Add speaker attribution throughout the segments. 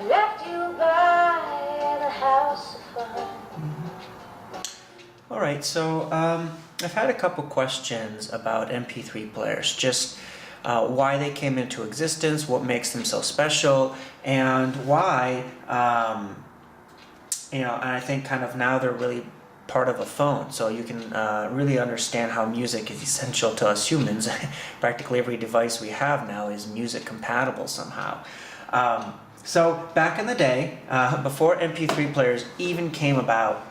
Speaker 1: left you by the house of fun.
Speaker 2: All right, so I've had a couple questions about MP3 players, just why they came into existence, what makes them so special, and why, and I think kind of now they're really part of a phone, so you can really understand how music is essential to us humans. Practically every device we have now is music compatible somehow. So back in the day, before MP3 players even came about,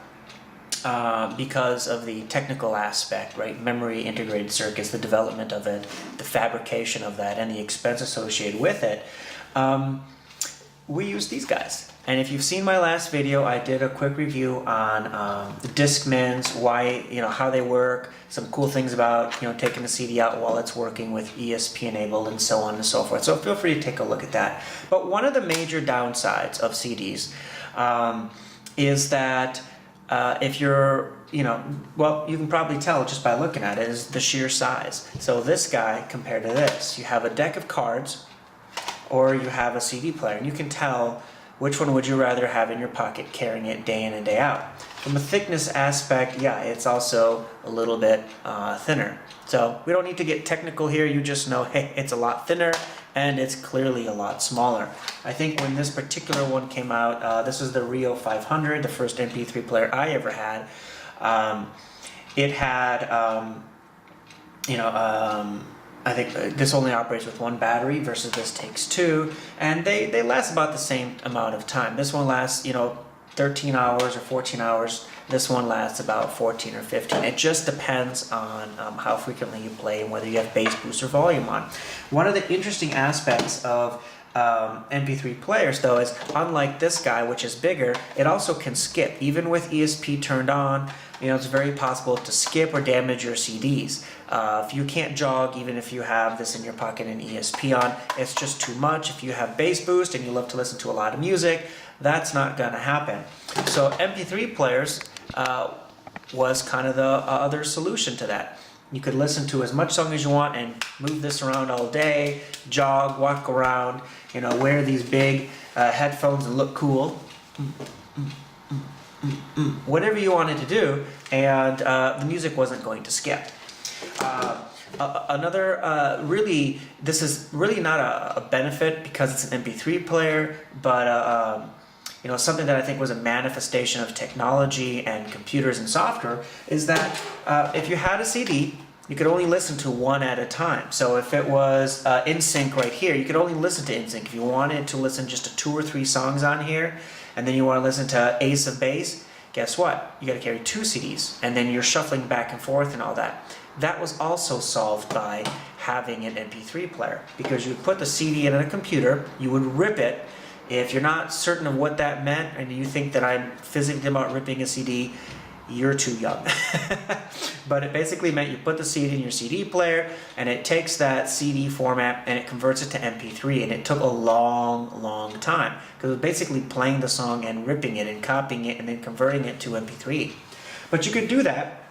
Speaker 2: because of the technical aspect, right? Memory integrated circuits, the development of it, the fabrication of that, and the expense associated with it, we use these guys. And if you've seen my last video, I did a quick review on the Discmans, why, how they work, some cool things about, taking the CD out while it's working with ESP enabled and so on and so forth. So feel free to take a look at that. But one of the major downsides of CDs is that if you're, well, you can probably tell just by looking at it, is the sheer size. So this guy compared to this, you have a deck of cards or you have a CD player, and you can tell which one would you rather have in your pocket carrying it day in and day out. From a thickness aspect, yeah, it's also a little bit thinner. So we don't need to get technical here, you just know, hey, it's a lot thinner and it's clearly a lot smaller. I think when this particular one came out, this is the Rio 500, the first MP3 player I ever had. It had, I think this only operates with one battery versus this takes two, and they last about the same amount of time. This one lasts, 13 hours or 14 hours. This one lasts about 14 or 15. It just depends on how frequently you play and whether you have bass boost or volume on. One of the interesting aspects of MP3 players, though, is unlike this guy, which is bigger, it also can skip. Even with ESP turned on, it's very possible to skip or damage your CDs. If you can't jog, even if you have this in your pocket and ESP on, it's just too much. If you have bass boost and you love to listen to a lot of music, that's not going to happen. So MP3 players was kind of the other solution to that. You could listen to as much song as you want and move this around all day, jog, walk around, wear these big headphones and look cool. Whatever you wanted to do, and the music wasn't going to skip. Really, this is really not a benefit because it's an MP3 player, but something that I think was a manifestation of technology and computers and software is that if you had a CD, you could only listen to one at a time. So if it was NSYNC right here, you could only listen to NSYNC. If you wanted to listen just to 2 or 3 songs on here, and then you want to listen to Ace of Base, guess what? You got to carry 2 CDs, and then you're shuffling back and forth and all that. That was also solved by having an MP3 player, because you would put the CD in a computer, you would rip it. If you're not certain of what that meant, and you think that I'm physically about ripping a CD, you're too young. But it basically meant you put the CD in your CD player, and it takes that CD format and it converts it to MP3, and it took a long time, because it was basically playing the song and ripping it and copying it and then converting it to MP3. But you could do that,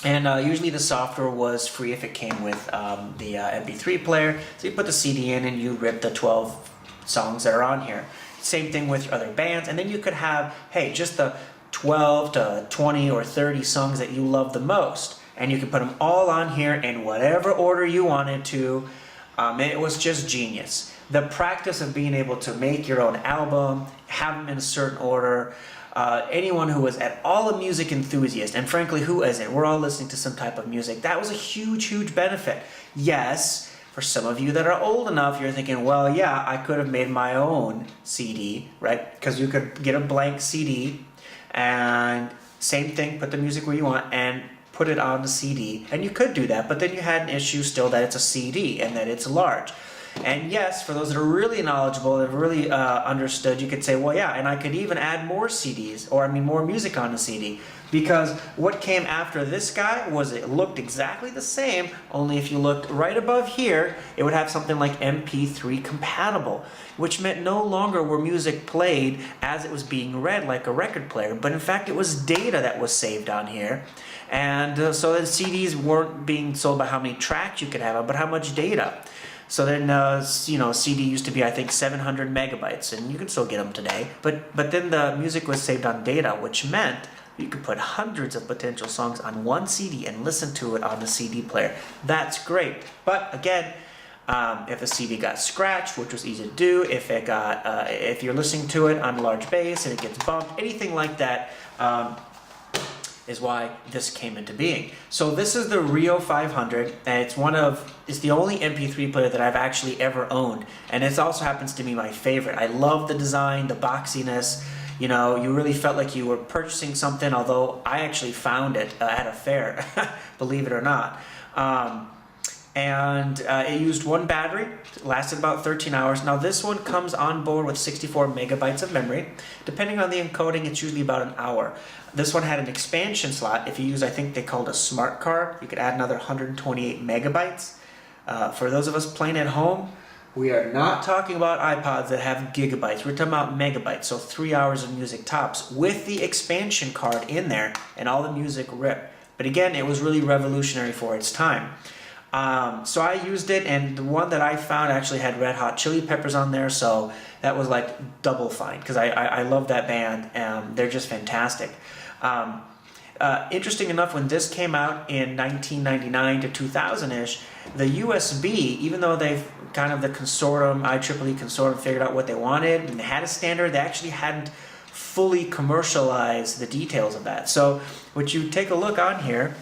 Speaker 2: and usually the software was free if it came with the MP3 player. So you put the CD in and you rip the 12 songs that are on here. Same thing with other bands, and then you could have, hey, just the 12 to 20 or 30 songs that you love the most, and you could put them all on here in whatever order you wanted to. It was just genius. The practice of being able to make your own album, have them in a certain order, anyone who was at all a music enthusiast, and frankly, who isn't? We're all listening to some type of music. That was a huge benefit. Yes, for some of you that are old enough, you're thinking, well, yeah, I could have made my own CD, right? Because you could get a blank CD, and same thing, put the music where you want, and put it on the CD. And you could do that, but then you had an issue still that it's a CD and that it's large. And yes, for those that are really knowledgeable and really understood, you could say, well, yeah, and I could even add more CDs, or more music on the CD. Because what came after this guy was it looked exactly the same, only if you looked right above here, it would have something like MP3 compatible, which meant no longer were music played as it was being read like a record player, but in fact it was data that was saved on here. And so the CDs weren't being sold by how many tracks you could have, but how much data. So then, you know, CD used to be, I think, 700 megabytes, and you can still get them today. But then the music was saved on data, which meant you could put hundreds of potential songs on one CD and listen to it on the CD player. That's great. But again, if a CD got scratched, which was easy to do, if you're listening to it on a large bass and it gets bumped, anything like that, is why this came into being. So this is the Rio 500, and it's the only MP3 player that I've actually ever owned, and it also happens to be my favorite. I love the design, the boxiness. You know, you really felt like you were purchasing something, although I actually found it at a fair, believe it or not. It used one battery, lasted about 13 hours. Now this one comes on board with 64 megabytes of memory. Depending on the encoding, it's usually about an hour. This one had an expansion slot. If you use, I think they called a smart card, you could add another 128 megabytes. For those of us playing at home, we are not talking about iPods that have gigabytes. We're talking about megabytes, so 3 hours of music tops with the expansion card in there and all the music ripped. But again, it was really revolutionary for its time. So I used it, and the one that I found actually had Red Hot Chili Peppers on there, so that was like double fine, because I love that band, and they're just fantastic. Interesting enough, when this came out in 1999 to 2000-ish, the USB, even though they've kind of the consortium, IEEE consortium, figured out what they wanted and they had a standard, they actually hadn't fully commercialized the details of that. So what you take a look on here,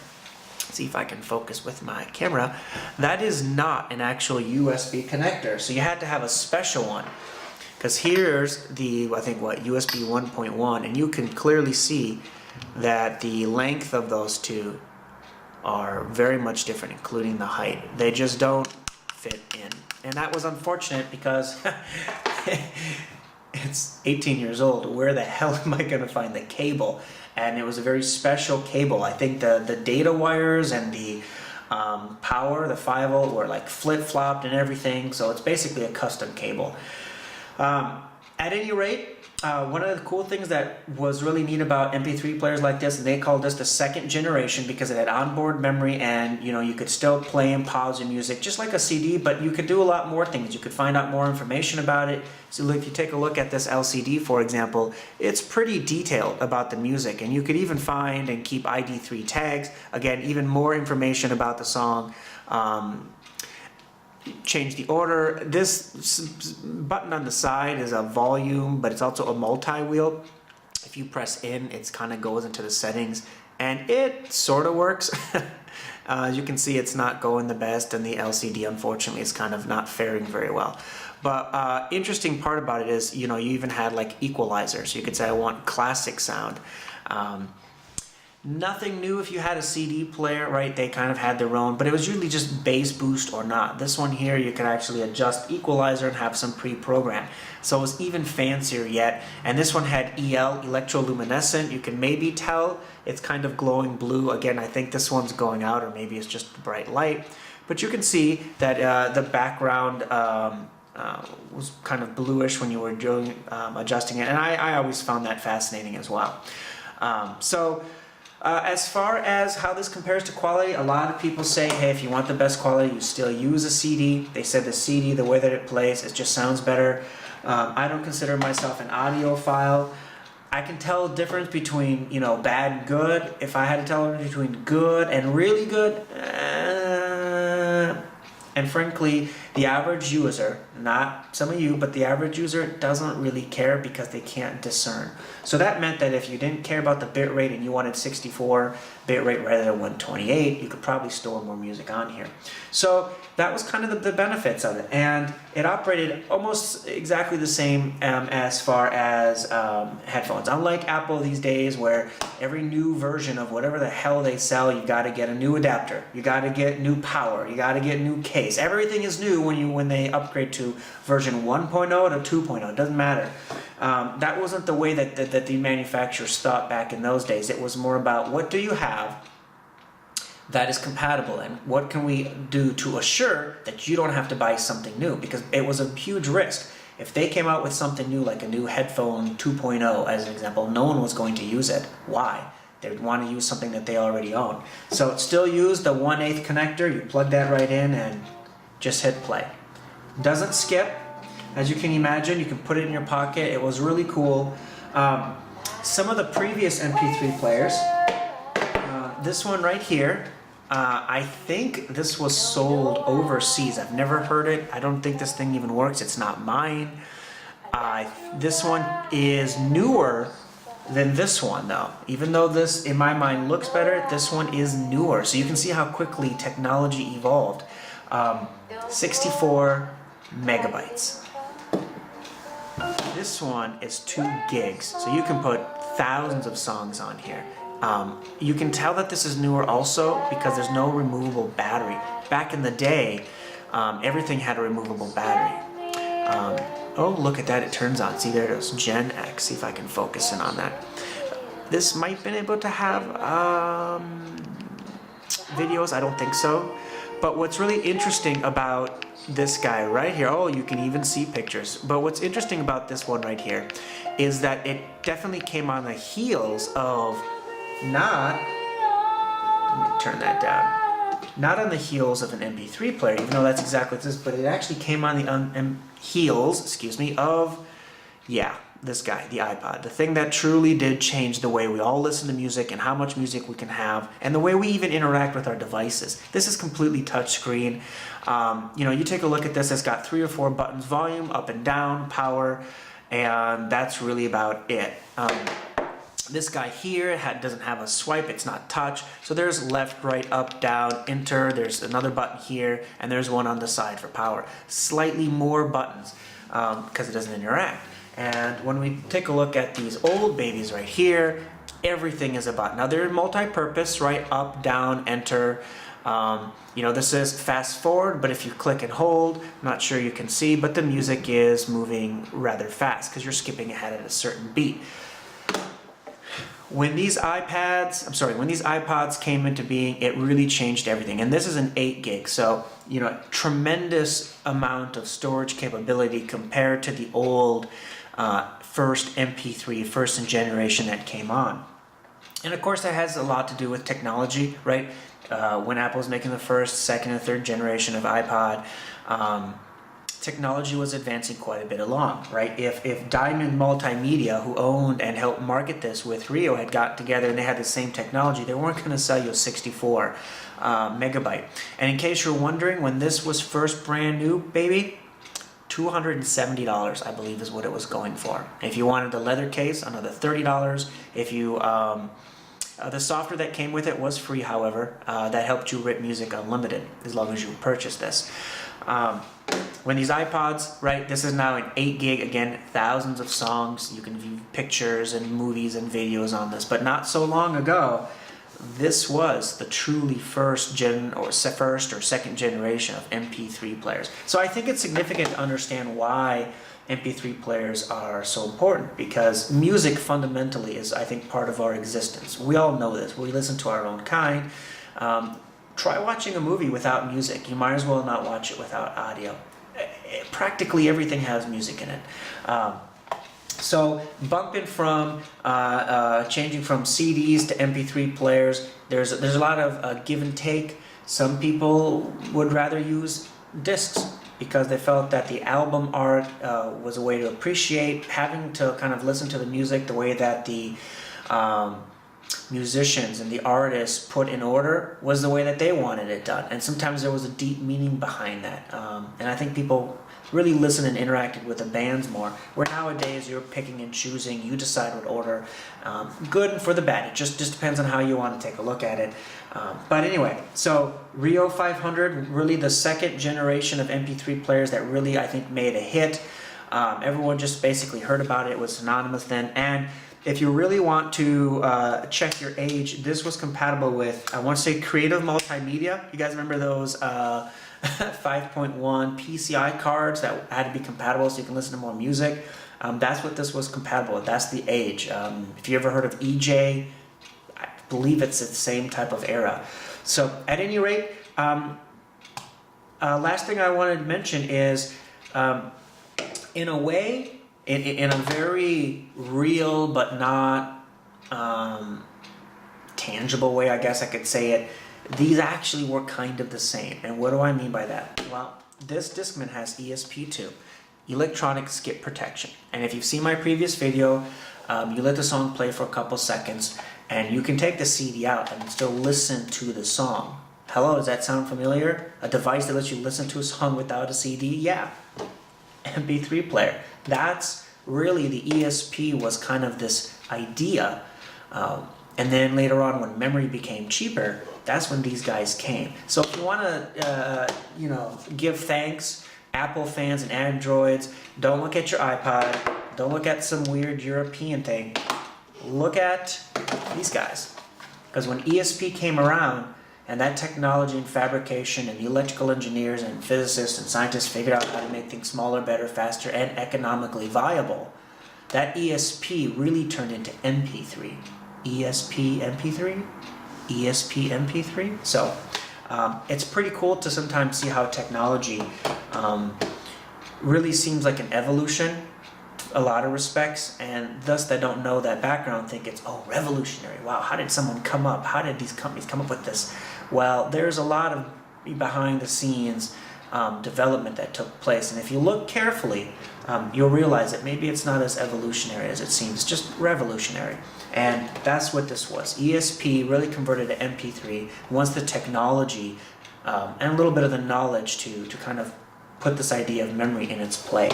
Speaker 2: see if I can focus with my camera, that is not an actual USB connector. So you had to have a special one, because here's the, I think what, USB 1.1, and you can clearly see that the length of those two are very much different, including the height. They just don't fit in. And that was unfortunate because it's 18 years old. Where the hell am I going to find the cable? And it was a very special cable. I think the data wires and the power, the 5-volt, were like flip-flopped and everything. So it's basically a custom cable. At any rate, one of the cool things that was really neat about MP3 players like this, and they called this the second generation because it had onboard memory, and you know, you could still play and pause your music just like a CD, but you could do a lot more things. You could find out more information about it. So if you take a look at this LCD, for example, it's pretty detailed about the music, and you could even find and keep ID3 tags. Again, even more information about the song. Change the order. This button on the side is a volume, but it's also a multi-wheel. If you press in, it kind of goes into the settings, and it sort of works. As you can see, it's not going the best, and the LCD, unfortunately, is kind of not faring very well. But interesting part about it is, you know, you even had like equalizers. You could say, I want classic sound. Nothing new if you had a CD player, right? They kind of had their own, but it was usually just bass boost or not. This one here, you can actually adjust equalizer and have some pre-programmed. So it was even fancier yet. And this one had EL, electroluminescent. You can maybe tell it's kind of glowing blue. Again, I think this one's going out, or maybe it's just bright light. But you can see that the background was kind of bluish when you were doing adjusting it. And I always found that fascinating as well. As far as how this compares to quality, a lot of people say, hey, if you want the best quality, you still use a CD. They said the CD, the way that it plays, it just sounds better. I don't consider myself an audiophile. I can tell the difference between, you know, bad and good. If I had to tell the difference between good and really good, and frankly, the average user, not some of you, but the average user doesn't really care because they can't discern. So that meant that if you didn't care about the bit rate and you wanted 64 bit rate rather than 128, you could probably store more music on here. So that was kind of the benefits of it. And it operated almost exactly the same as far as headphones. Unlike Apple these days, where every new version of whatever the hell they sell, you got to get a new adapter, you got to get new power, you got to get new case. Everything is new when they upgrade to version 1.0 to 2.0. It doesn't matter. That wasn't the way that the manufacturers thought back in those days. It was more about, what do you have that is compatible, and what can we do to assure that you don't have to buy something new, because it was a huge risk. If they came out with something new, like a new headphone 2.0 as an example, no one was going to use it. Why? They would want to use something that they already own. So it still used the 1/8 connector. You plug that right in and just hit play. Doesn't skip. As you can imagine, you can put it in your pocket. It was really cool. Some of the previous MP3 players, this one right here, I think this was sold overseas. I've never heard it. I don't think this thing even works. It's not mine. This one is newer than this one though. Even though this, in my mind, looks better, this one is newer. So you can see how quickly technology evolved. 64 megabytes. This one is 2 gigs. So you can put thousands of songs on here. You can tell that this is newer also because there's no removable battery. Back in the day, everything had a removable battery. Oh, look at that, it turns on. See, there it is, Gen X. See if I can focus in on that. This might have been able to have videos, I don't think so. But what's really interesting about this guy right here, oh, you can even see pictures. But what's interesting about this one right here is that it definitely came on the heels of not, let me turn that down, not on the heels of an MP3 player, even though that's exactly what this is, but it actually came on the heels, excuse me, of, yeah, this guy, the iPod. The thing that truly did change the way we all listen to music and how much music we can have and the way we even interact with our devices. This is completely touchscreen. You know, you take a look at this, it's got 3 or 4 buttons, volume, up and down, power, and that's really about it. This guy here doesn't have a swipe, it's not touch. So there's left, right, up, down, enter. There's another button here, and there's one on the side for power. Slightly more buttons because it doesn't interact. And when we take a look at these old babies right here, everything is a button. Now they're multi-purpose, right? Up, down, enter. You know, this is fast forward, but if you click and hold, I'm not sure you can see, but the music is moving rather fast because you're skipping ahead at a certain beat. When these iPods came into being, it really changed everything. And this is an 8 gig, so, you know, tremendous amount of storage capability compared to the old first MP3, first in generation that came on. And of course that has a lot to do with technology, right? When Apple was making the first, second, and third generation of iPod, technology was advancing quite a bit along, right? If Diamond Multimedia, who owned and helped market this with Rio, had got together and they had the same technology, they weren't going to sell you a 64 megabyte. And in case you're wondering, when this was first brand new, baby, $270, I believe, is what it was going for. If you wanted the leather case, another $30. If you the software that came with it was free, however, that helped you rip music unlimited as long as you purchased this. When these iPods, right, this is now an 8 gig, again, thousands of songs. You can view pictures and movies and videos on this, but not so long ago, this was the truly first or second generation of MP3 players. So I think it's significant to understand why MP3 players are so important, because music fundamentally is, I think, part of our existence. We all know this. We listen to our own kind. Try watching a movie without music. You might as well not watch it without audio. Practically everything has music in it. So bumping from, changing from CDs to MP3 players, there's a lot of give and take. Some people would rather use discs because they felt that the album art was a way to appreciate having to kind of listen to the music the way that the musicians and the artists put in order was the way that they wanted it done. And sometimes there was a deep meaning behind that. And I think people really listened and interacted with the bands more, where nowadays you're picking and choosing, you decide what order, good and for the bad. It just depends on how you want to take a look at it. But anyway, so Rio 500, really the second generation of MP3 players that really, I think, made a hit. Everyone just basically heard about it. It was synonymous then. And if you really want to check your age, this was compatible with, I want to say, Creative Multimedia. You guys remember those 5.1 PCI cards that had to be compatible so you can listen to more music? That's what this was compatible with. That's the age. If you ever heard of EJ, I believe it's the same type of era. So at any rate, last thing I wanted to mention is, in a way, in a very real but not tangible way, I guess I could say it, these actually were kind of the same. And what do I mean by that? Well, this Discman has ESP2, electronic skip protection. And if you've seen my previous video, you let the song play for a couple seconds and you can take the CD out and still listen to the song. Hello, does that sound familiar? A device that lets you listen to a song without a CD? Yeah. MP3 player. That's really the ESP was kind of this idea. And then later on when memory became cheaper, that's when these guys came. So if you want to, give thanks, Apple fans and Androids, don't look at your iPod, don't look at some weird European thing. Look at these guys. Because when ESP came around, and that technology and fabrication and the electrical engineers and physicists and scientists figured out how to make things smaller, better, faster, and economically viable, that ESP really turned into MP3. ESP MP3? ESP MP3? So it's pretty cool to sometimes see how technology really seems like an evolution, a lot of respects, and thus that don't know that background think it's, oh, revolutionary. Wow, how did someone come up? How did these companies come up with this? Well, there's a lot of behind the scenes development that took place, and if you look carefully, you'll realize that maybe it's not as evolutionary as it seems, just revolutionary. And that's what this was. ESP really converted to MP3 once the technology and a little bit of the knowledge to kind of put this idea of memory in its play.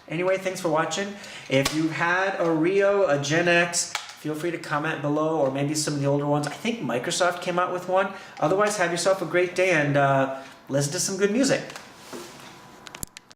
Speaker 2: Anyway, thanks for watching. If you had a Rio, a Gen X, feel free to comment below, or maybe some of the older ones. I think Microsoft came out with one. Otherwise, have yourself a great day and listen to some good music.